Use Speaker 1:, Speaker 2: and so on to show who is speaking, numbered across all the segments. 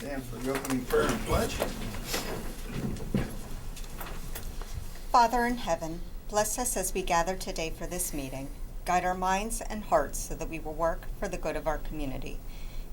Speaker 1: Stand for the opening prayer and pledge.
Speaker 2: Father in heaven, bless us as we gather today for this meeting. Guide our minds and hearts so that we will work for the good of our community.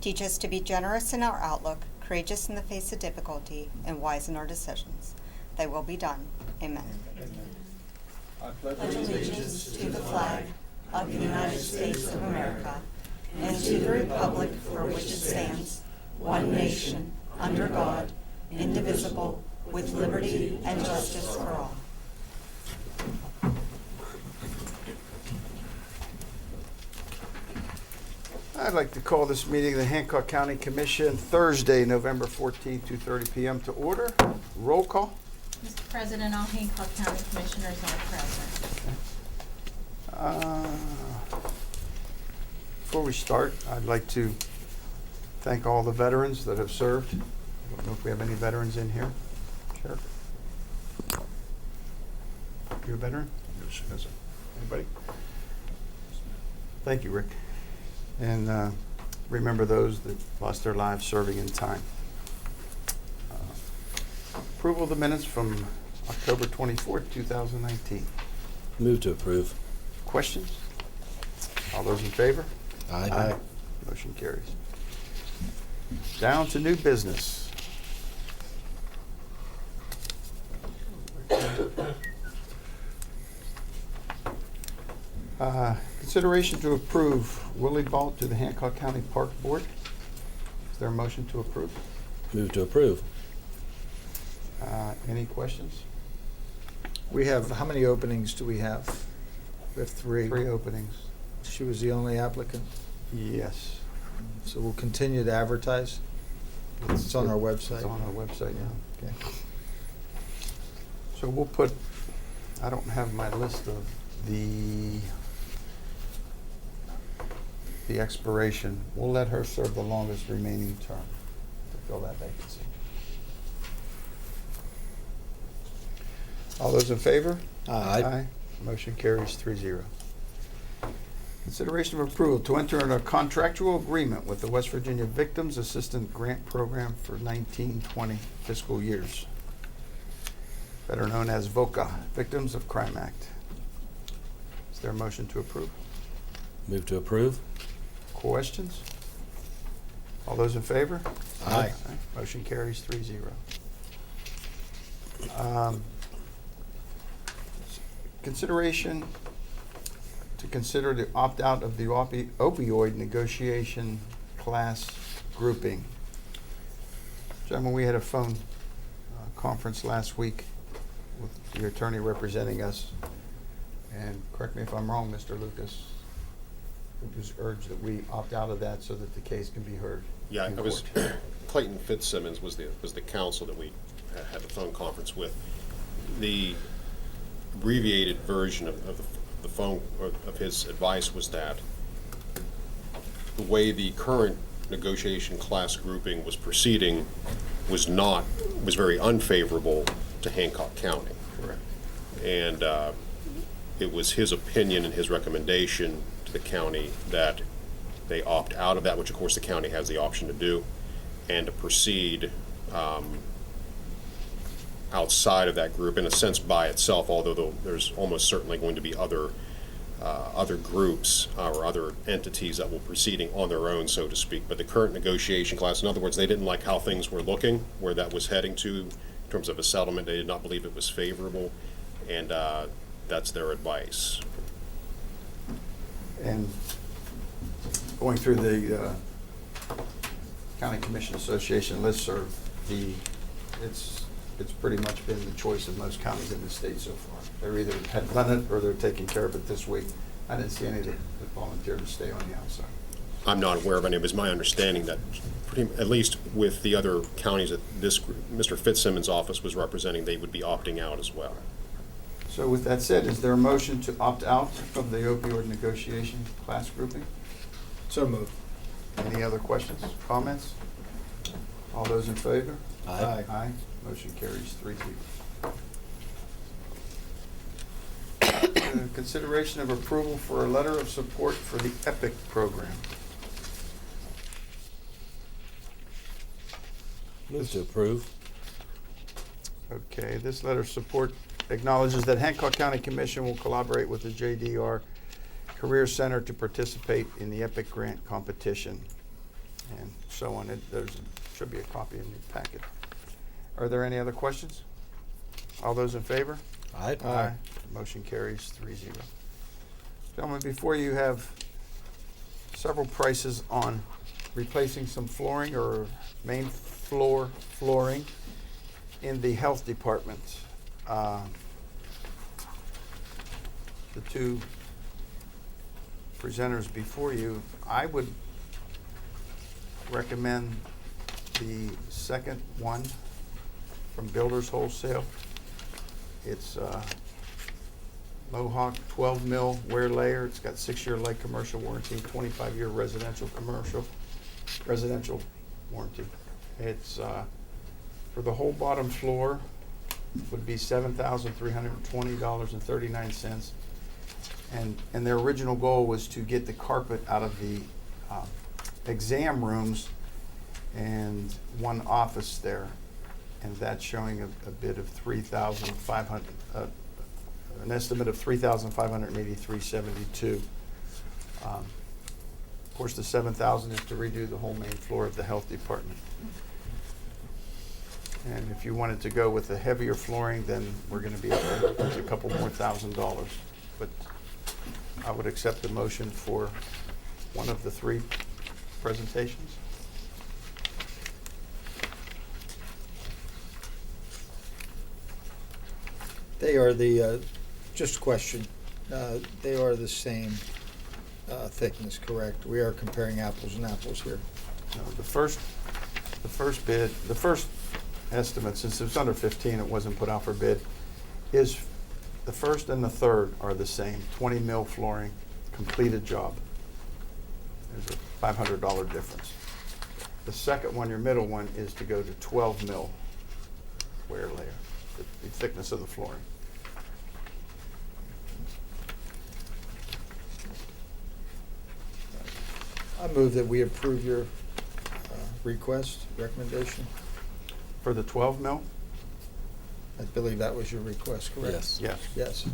Speaker 2: Teach us to be generous in our outlook, courageous in the face of difficulty, and wise in our decisions. Thy will be done. Amen.
Speaker 1: I pledge
Speaker 2: Allegiance to the flag of the United States of America and to the republic for which it stands, one nation, under God, indivisible, with liberty and justice for all.
Speaker 1: I'd like to call this meeting of the Hancock County Commission Thursday, November 14th, 2:30 p.m. to order. Roll call.
Speaker 3: Mr. President, all Hancock County Commissioners are present.
Speaker 1: Before we start, I'd like to thank all the veterans that have served. I don't know if we have any veterans in here. Sheriff? You a veteran? Yes, sir. Anybody? Thank you, Rick. And remember those that lost their lives serving in time. Approval of the minutes from October 24th, 2019.
Speaker 4: Move to approve.
Speaker 1: Questions? All those in favor?
Speaker 4: Aye.
Speaker 1: Motion carries. Down to new business. Consideration to approve Willie Balt to the Hancock County Park Board. Is there a motion to approve?
Speaker 4: Move to approve.
Speaker 1: Any questions?
Speaker 5: We have, how many openings do we have? We have three.
Speaker 1: 3 openings.
Speaker 5: She was the only applicant,
Speaker 1: Yes.
Speaker 5: so we'll continue to advertise. It's on our website.
Speaker 1: It's on our website now.
Speaker 5: Okay.
Speaker 1: So we'll put, I don't have my list of the expiration. We'll let her serve the longest remaining term to fill that vacancy. All those in favor?
Speaker 4: Aye.
Speaker 1: Motion carries 3-0. Consideration of approval to enter in a contractual agreement with the West Virginia Victims Assistance Grant Program for 1920 fiscal years, better known as VOCA, Victims of Crime Act. Is there a motion to approve?
Speaker 4: Move to approve.
Speaker 1: Questions? All those in favor?
Speaker 5: Aye.
Speaker 1: Motion carries 3-0. Consideration to consider the opt-out of the opioid negotiation class grouping. Gentlemen, we had a phone conference last week with the attorney representing us, and correct me if I'm wrong, Mr. Lucas, it was urged that we opt out of that so that the case can be heard.
Speaker 6: Yeah,
Speaker 1: in
Speaker 6: I was,
Speaker 1: court.
Speaker 6: Clayton Fitzsimmons was the counsel that we had the phone conference with. The abbreviated version of the phone, or of his advice was that the way the current negotiation class grouping was proceeding was very unfavorable to Hancock County.
Speaker 1: Correct.
Speaker 6: And it was his opinion and his recommendation to the county that they opt out of that, which of course the county has the option to do, and to proceed outside of that group in a sense by itself, although there's almost certainly going to be other groups or other entities that will be proceeding on their own, so to speak. But the current negotiation class, in other words, they didn't like how things were looking, where that was heading to in terms of a settlement. They did not believe it was favorable, and that's their advice.
Speaker 1: And going through the County Commission Association listserv, it's pretty much been the choice of most counties in the state so far. They're either had done it or they're taking care of it this week. I didn't see any that volunteered to stay on the outside.
Speaker 6: I'm not aware of any. It was my understanding that, at least with the other counties that this group, Mr. Fitzsimmons' office was representing, they would be opting out as well.
Speaker 1: So with that said, is there a motion to opt out of the opioid negotiation class grouping?
Speaker 5: So moved.
Speaker 1: Any other questions, comments? All those in favor?
Speaker 5: Aye.
Speaker 1: Aye. Motion carries 3-0. Consideration of approval for a letter of support for the EPIC program.
Speaker 4: Move to approve.
Speaker 1: Okay, this letter of support acknowledges that Hancock County Commission will collaborate with the JDR Career Center to participate in the EPIC grant competition, and so on. Should be a copy in your packet. Are there any other questions? All those in favor?
Speaker 4: Aye.
Speaker 1: Motion carries 3-0. Gentlemen, before you have several prices on replacing some flooring or main floor flooring in the health department. The two presenters before you, I would recommend the second one from Builders Wholesale. It's Mohawk 12 mil wear layer. It's got 6-year light commercial warranty, 25-year residential warranty. It's for the whole bottom floor would be $7,320.39. And their original goal was to get the carpet out of the exam rooms and one office there. And that's showing a bid of $3,500, an estimate of $3,583.72. Of course, the $7,000 is to redo the whole main floor of the health department. And if you wanted to go with the heavier flooring, then we're going to be up to a couple more $1,000. But I would accept the motion for one of the three presentations.
Speaker 5: They are just a question, they are the same thickness, correct? We are comparing apples and apples here.
Speaker 1: No, the first bid, the first estimate, since it was under 15, it wasn't put out for bid, is the first and the third are the same, 20 mil flooring, completed job. There's a $500 difference. The second one, your middle one, is to go to 12 mil wear layer, the thickness of the flooring.
Speaker 5: I move that we approve your recommendation.
Speaker 1: For the 12 mil?
Speaker 5: I believe that was your request, correct?
Speaker 4: Yes.
Speaker 1: Yes.
Speaker 5: Yes.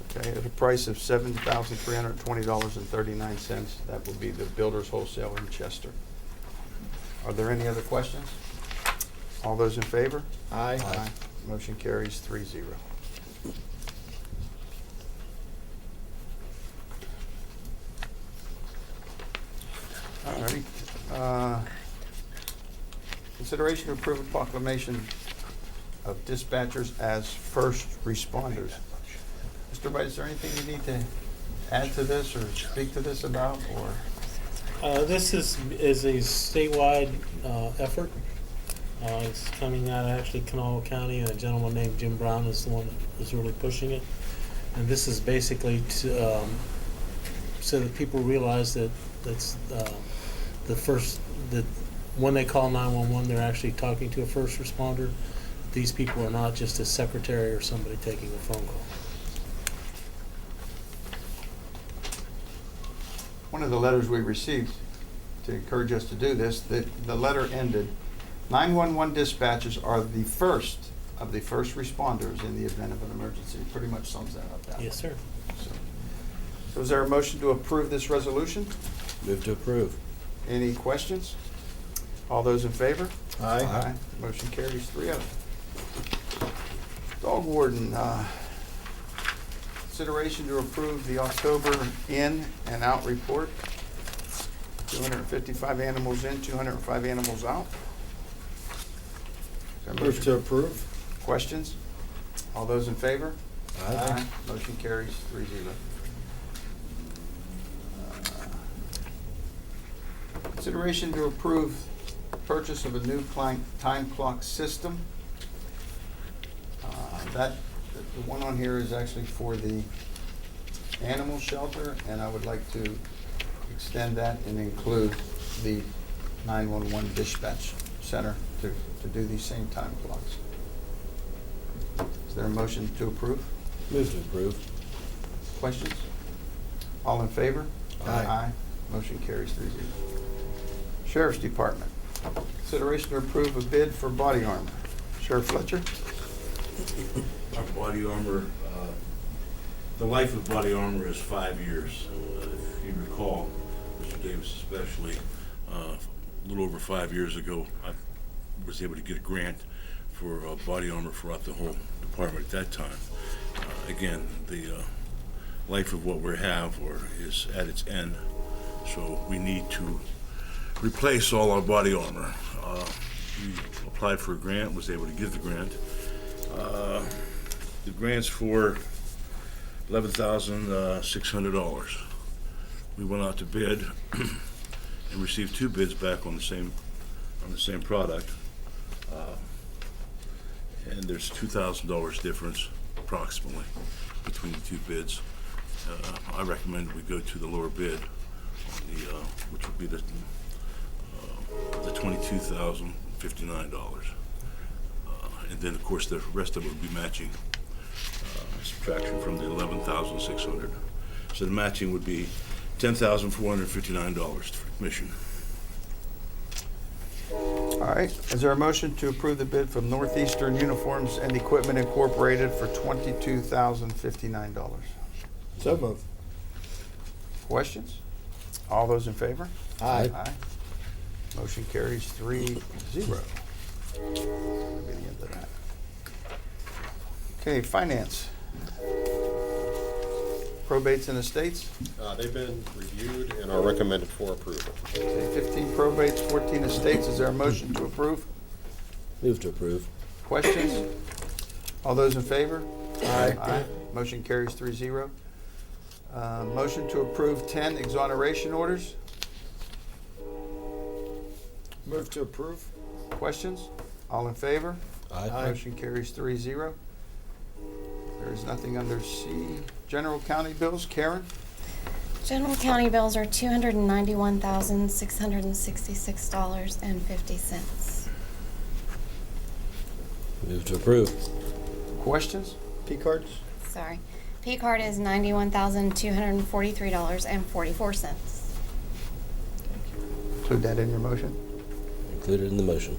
Speaker 1: Okay, at a price of $7,320.39, that will be the Builders Wholesale in Chester. Are there any other questions? All those in favor?
Speaker 5: Aye.
Speaker 1: Motion carries 3-0. All right. Consideration to approve a proclamation of dispatchers as first responders. Mr. White, is there anything you need to add to this or speak to this about, or?
Speaker 7: This is a statewide effort. It's coming out of actually Kanawha County, and a gentleman named Jim Brown is the one that is really pushing it. And this is basically to, so that people realize that that's the first, that when they call 911, they're actually talking to a first responder. These people are not just a secretary or somebody taking a phone call.
Speaker 1: One of the letters we received to encourage us to do this, the letter ended, 911 dispatchers are the first of the first responders in the event of an emergency. It pretty much sums that up.
Speaker 7: Yes, sir.
Speaker 1: So is there a motion to approve this resolution?
Speaker 4: Move to approve.
Speaker 1: Any questions? All those in favor?
Speaker 5: Aye.
Speaker 1: Motion carries 3-0. Dog warden, consideration to approve the October in and out report. 255 animals in, 205 animals out. Is there a
Speaker 5: Move
Speaker 1: motion?
Speaker 5: to approve.
Speaker 1: Questions? All those in favor?
Speaker 4: Aye.
Speaker 1: Motion carries 3-0. Consideration to approve purchase of a new time clock system. The one on here is actually for the animal shelter, and I would like to extend that and include the 911 dispatch center to do these same time clocks. Is there a motion to approve?
Speaker 4: Move to approve.
Speaker 1: Questions? All in favor?
Speaker 5: Aye.
Speaker 1: Motion carries 3-0. Sheriff's Department. Consideration to approve a bid for body armor. Sheriff Fletcher?
Speaker 8: Our body armor, the life of body armor is 5 years. If you recall, Mr. Davis especially, a little over 5 years ago, I was able to get a grant for body armor throughout the whole department at that time. Again, the life of what we have is at its end, so we need to replace all our body armor. We applied for a grant, was able to get the grant. The grant's for $11,600. We went out to bid and received 2 bids back on the same product. And there's $2,000 difference approximately between the 2 bids. I recommend we go to the lower bid, which would be the $22,059. And then, of course, the rest of it would be matching, subtraction from the $11,600. So the matching would be $10,459 for commission.
Speaker 1: All right, is there a motion to approve the bid from Northeastern Uniforms and Equipment Incorporated for $22,059?
Speaker 5: So moved.
Speaker 1: Questions? All those in favor?
Speaker 5: Aye.
Speaker 1: Motion carries 3-0. That'll be the end of that. Okay, finance. Probates and estates.
Speaker 6: They've been reviewed and are recommended for approval.
Speaker 1: Okay, 15 probates, 14 estates. Is there a motion to approve?
Speaker 4: Move to approve.
Speaker 1: Questions? All those in favor? Aye. Motion carries 3-0. Motion to approve 10 exoneration orders.
Speaker 5: Move to approve.
Speaker 1: Questions? All in favor?
Speaker 4: Aye.
Speaker 1: Motion carries 3-0. There is nothing under C. General county bills. Karen?
Speaker 9: General county bills are $291,666.50.
Speaker 4: Move to approve.
Speaker 1: Questions?
Speaker 5: P cards?
Speaker 9: Sorry. P card is $91,243.44.
Speaker 1: Include that in your motion.
Speaker 4: Included in the motion.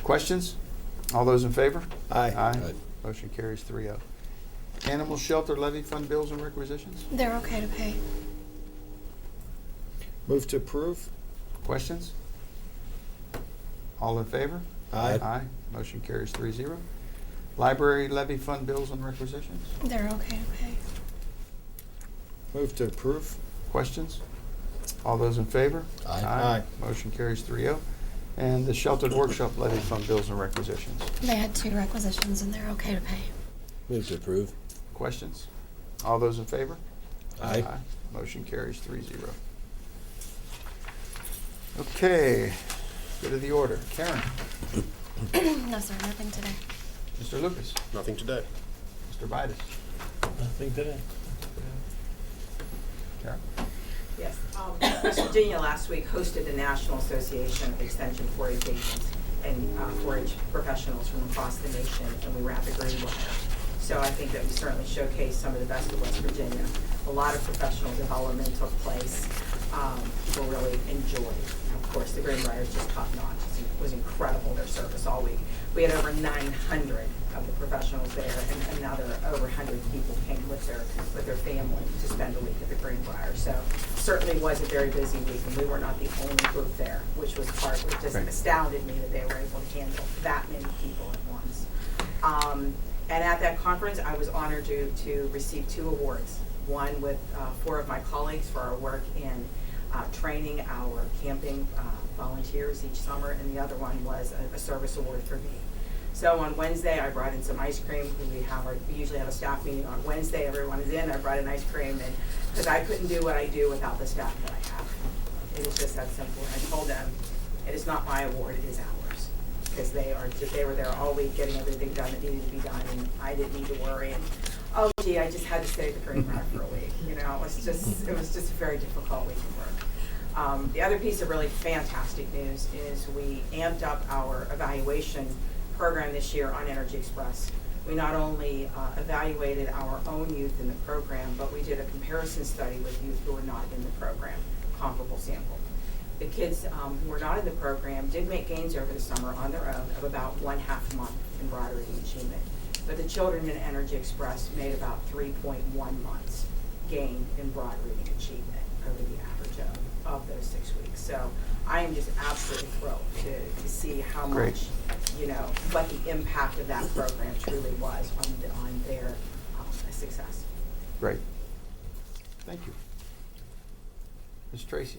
Speaker 1: Questions? All those in favor?
Speaker 5: Aye.
Speaker 4: Aye.
Speaker 1: Motion carries 3-0. Animal shelter levy fund bills and requisitions.
Speaker 9: They're okay to pay.
Speaker 5: Move to approve.
Speaker 1: Questions? All in favor?
Speaker 5: Aye.
Speaker 1: Aye. Motion carries 3-0. Library levy fund bills and requisitions.
Speaker 9: They're okay to pay.
Speaker 5: Move to approve.
Speaker 1: Questions? All those in favor?
Speaker 4: Aye.
Speaker 5: Aye.
Speaker 1: Motion carries 3-0. And the sheltered workshop levy fund bills and requisitions.
Speaker 9: They had 2 requisitions and they're okay to pay.
Speaker 4: Move to approve.
Speaker 1: Questions? All those in favor?
Speaker 4: Aye.
Speaker 1: Motion carries 3-0. Okay, go to the order. Karen?
Speaker 9: No, sir, nothing today.
Speaker 1: Mr. Lucas?
Speaker 6: Nothing today.
Speaker 1: Mr. Vitus?
Speaker 7: Nothing today.
Speaker 1: Karen?
Speaker 10: Yes, West Virginia last week hosted the National Association of Extension 4-H agents and 4-H professionals from across the nation, and we were at the Greenbrier. So I think that we certainly showcased some of the best of West Virginia. A lot of professional development took place. People really enjoyed. And of course, the Greenbrier is just top notch. It was incredible, their service all week. We had over 900 of the professionals there, and another over 100 people came with their family to spend a week at the Greenbrier. So certainly was a very busy week, and we were not the only group there, which was just
Speaker 1: Right.
Speaker 10: astounded me that they were able to handle that many people at once. And at that conference, I was honored to receive 2 awards. One with 4 of my colleagues for our work in training our camping volunteers each summer, and the other one was a service award for me. So on Wednesday, I brought in some ice cream. We usually have a staff meeting on Wednesday. Everyone is in. I brought in ice cream, and because I couldn't do what I do without the staff that I have. It is just that simple. And I told them, it is not my award, it is ours. Because they were there all week getting everything done that needed to be done, and I didn't need to worry. And oh gee, I just had to stay at the Greenbrier for a week. You know, it was just a very difficult week of work. The other piece of really fantastic news is we amped up our evaluation program this year on Energy Express. We not only evaluated our own youth in the program, but we did a comparison study with youth who were not in the program, comparable sample. The kids who were not in the program did make gains over the summer on their own of about 1/2 month in broad reading achievement. But the children in Energy Express made about 3.1 months gain in broad reading achievement over the average of those 6 weeks. So I am just absolutely thrilled to see how
Speaker 1: Great.
Speaker 10: much, what the impact of that program truly was on their success.
Speaker 1: Great. Thank you. Ms. Tracy?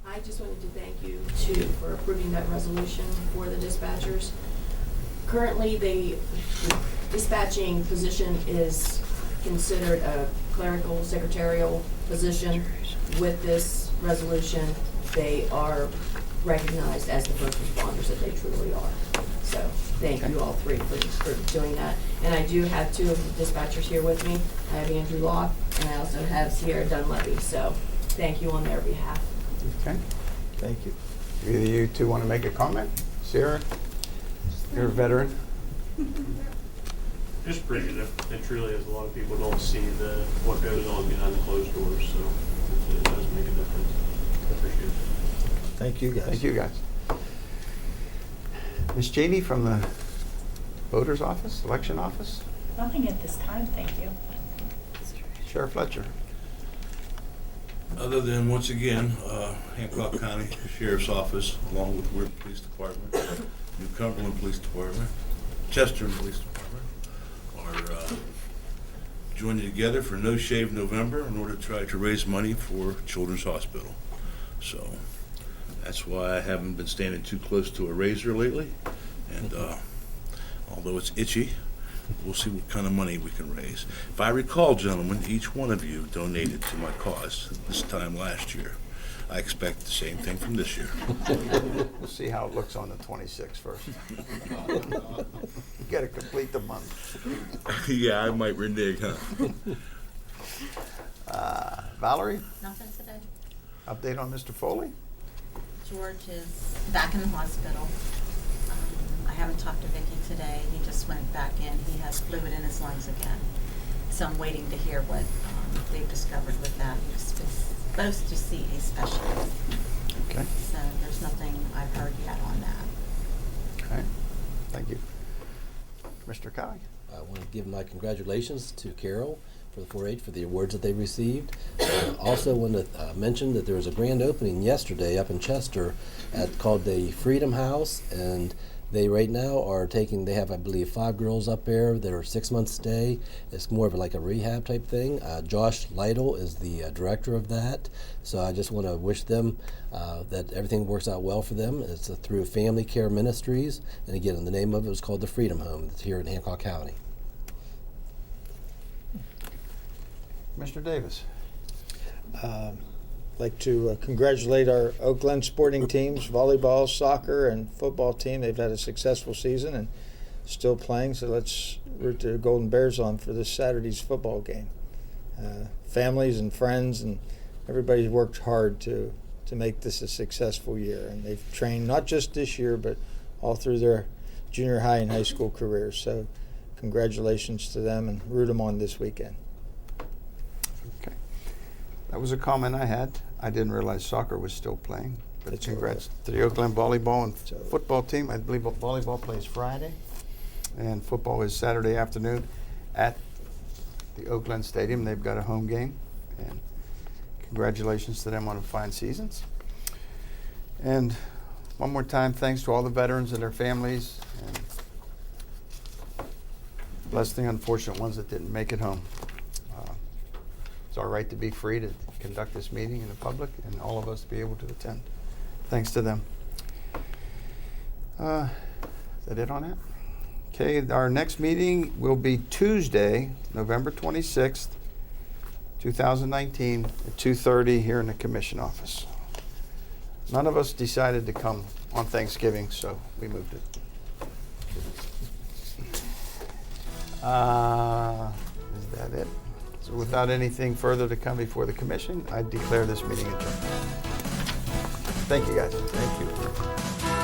Speaker 11: I just wanted to thank you for approving that resolution for the dispatchers. Currently, the dispatching position is considered a clerical secretarial position. With this resolution, they are recognized as the first responders that they truly are. So thank you all three for doing that. And I do have two of the dispatchers here with me. I have Andrew Locke and I also have Sierra Dunleavy. So thank you on their behalf.
Speaker 1: Okay.
Speaker 5: Thank you.
Speaker 1: Either you two want to make a comment? Sarah, you're a veteran.
Speaker 7: Just appreciative. It truly is. A lot of people don't see what goes on behind the closed doors, so it does make a difference. I appreciate it.
Speaker 5: Thank you, guys.
Speaker 1: Thank you, guys. Ms. Cheney from the Voters Office, Election Office?
Speaker 3: Nothing at this time, thank you.
Speaker 1: Sheriff Fletcher?
Speaker 8: Other than, once again, Hancock County Sheriff's Office, along with Weir Police Department, New Cumberland Police Department, Chester Police Department, are joining together for No Shave November in order to try to raise money for Children's Hospital. So that's why I haven't been standing too close to a razor lately. And although it's itchy, we'll see what kind of money we can raise. If I recall, gentlemen, each one of you donated to my cause this time last year. I expect the same thing from this year.
Speaker 1: We'll see how it looks on the 26th first. You got to complete the month.
Speaker 8: Yeah, I might renege, huh?
Speaker 1: Valerie,
Speaker 3: Nothing today.
Speaker 1: update on Mr. Foley?
Speaker 3: George is back in the hospital. I haven't talked to Vicki today. He just went back in. He has fluid in his lungs again. So I'm waiting to hear what they've discovered with that. He was supposed to see a specialist.
Speaker 1: Okay.
Speaker 3: So there's nothing I've heard yet on that.
Speaker 1: Okay. Thank you. Mr. Kai?
Speaker 4: I want to give my congratulations to Carol for the 4-H for the awards that they received. Also want to mention that there was a grand opening yesterday up in Chester called the Freedom House, and they right now are they have, I believe, 5 girls up there that are 6 months stay. It's more of like a rehab type thing. Josh Lytle is the director of that. So I just want to wish them that everything works out well for them. It's through Family Care Ministries. And again, the name of it is called the Freedom Home. It's here in Hancock County.
Speaker 1: Mr. Davis?
Speaker 5: Like to congratulate our Oak Glen sporting teams, volleyball, soccer, and football team. They've had a successful season and still playing, so let's root the Golden Bears on for this Saturday's football game. Families and friends and everybody's worked hard to make this a successful year, and they've trained not just this year but all through their junior high and high school careers. So congratulations to them and root them on this weekend.
Speaker 1: Okay. That was a comment I had. I didn't realize soccer was still playing. But
Speaker 5: That's
Speaker 1: congrats
Speaker 5: all right.
Speaker 1: to the Oak Glen volleyball and
Speaker 5: So-
Speaker 1: football team. I believe volleyball plays Friday, and football is Saturday afternoon at the Oak Glen Stadium. They've got a home game, and congratulations to them on a fine seasons. And one more time, thanks to all the veterans and their families, and bless the unfortunate ones that didn't make it home. It's our right to be free to conduct this meeting in the public, and all of us to be able to attend. Thanks to them. Is that it on that? Okay, our next meeting will be Tuesday, November 26th, 2019, at 2:30 here in the Commission office. None of us decided to come on Thanksgiving, so we moved it. Is that it? So without anything further to come before the Commission, I declare this meeting adjourned. Thank you, guys.
Speaker 5: Thank you.